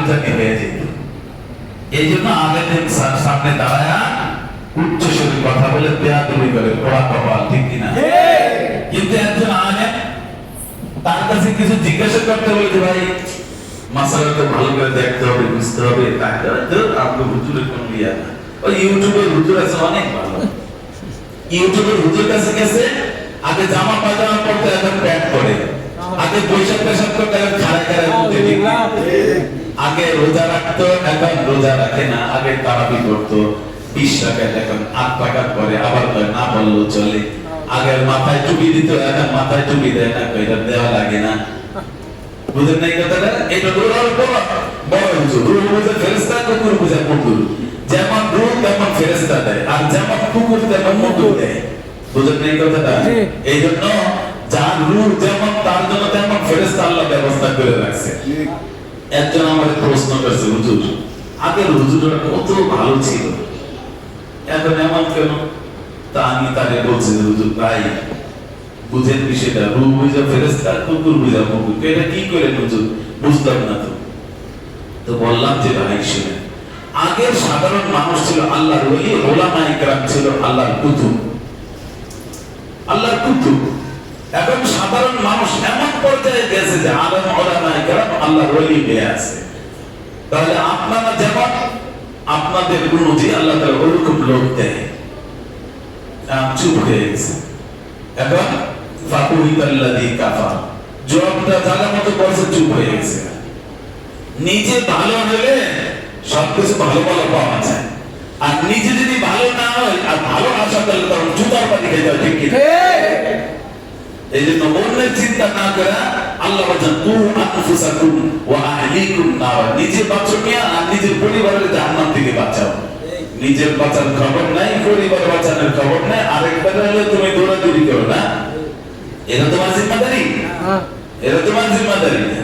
জানি হয়ে যেত। এই জন্য আলেমের সামনে দাঁড়ায় উচ্চ স্বরে কথা বলে বেয়াদবি করে, পোড়া কপাল, ঠিক কিনা? কিন্তু একজন আলেম তার কাছে কিছু জিজ্ঞাসা করতে বলে যে ভাই মাসালা তো ভালো করে দেখতে হবে, বুঝতে হবে, তাকে আপনি হুজুরের কোন লিয়া না, ওই ইউটিউবের হুজুর আছে অনেক ভালো, ইউটিউবের হুজুর কাছে গেছে, আগে জামা পায়জামা পরতে এখন প্যান্ট পরে, আগে বৈশাখ পেশাব করতে এখন খাড়া খাড়া মধ্যে, ঠিক না? আগে রোজা রাখতো এখন রোজা রাখে না, আগে তারাবি করতো 20 টাকা, এখন 8 টাকা করে, আবার না বললেও চলে। আগে মাথায় টুপি দিত, এখন মাথায় টুপি দেয় না, এটা দেওয়া লাগে না। বুঝেন নাই কথাটা? এটা বড় বড় হুজুর, রূহ বুঝে ফেরেশতা, কুকুর বুঝে কুকুর, যেমন রূহ তেমন ফেরেশতা দেয়, আর যেমন কুকুর তেমন কুকুর দেয়। বুঝেন নাই কথাটা? এই জন্য যার রূহ যেমন তার জন্য তেমন ফেরেশতা আল্লাহ ব্যবস্থা করে রাখছে। একজন আমাকে প্রশ্ন করছে, হুজুর আগের হুজুররা কত ভালো ছিল, এখন এমন কেন? তা আমি তাকে বলছি, হুজুর ভাই বুঝেন বিষয়টা, রূহ বুঝা ফেরেশতা, কুকুর বুঝা কুকুর, এটা কি করে হুজুর বুঝলাম না তো। তো বললাম যে ভাই শুনেন, আগের সাধারণ মানুষ ছিল আল্লাহর ওলি, ওলামায়ে কেরাম ছিল আল্লাহর কুতুব, আল্লাহর কুতুব। এখন সাধারণ মানুষ এমন পর্যায়ে গেছে যে আলেম ওলামায়ে কেরাম আল্লাহর ওলি হয়ে আছে। তাহলে আপনারা যেমন আপনাদের অনুযায়ী আল্লাহ তাআলা ওরকম লোক দেয়, চুপ হয়ে গেছে। এখন ফাকুহিতাল্লাযী কাফার, জবাবটা জায়গা মতো বলছে, চুপ হয়ে গেছে। নিজে ভালো হলে সবকিছু ভালো ভালো পাওয়া যায়, আর নিজে যদি ভালো না হয় আর ভালো আশা করলে তখন জুতার বাড়ি খেতে হয়, ঠিক কি? এই জন্য অন্যের চিন্তা না করে আল্লাহ বলেন কু আনফুসাকুম ওয়া আহলিকুম নার, নিজে বাঁচো মিয়া, আর নিজের পরিবারের জাহান্নাম থেকে বাঁচাও। নিজের বাঁচার খবর নাই, পরিবার বাঁচানোর খবর নাই, আরেকটা হলে তুমি দৌড়াদৌড়ি করো না, এটা তোমার জিম্মাদারি, এটা তোমার জিম্মাদারি না।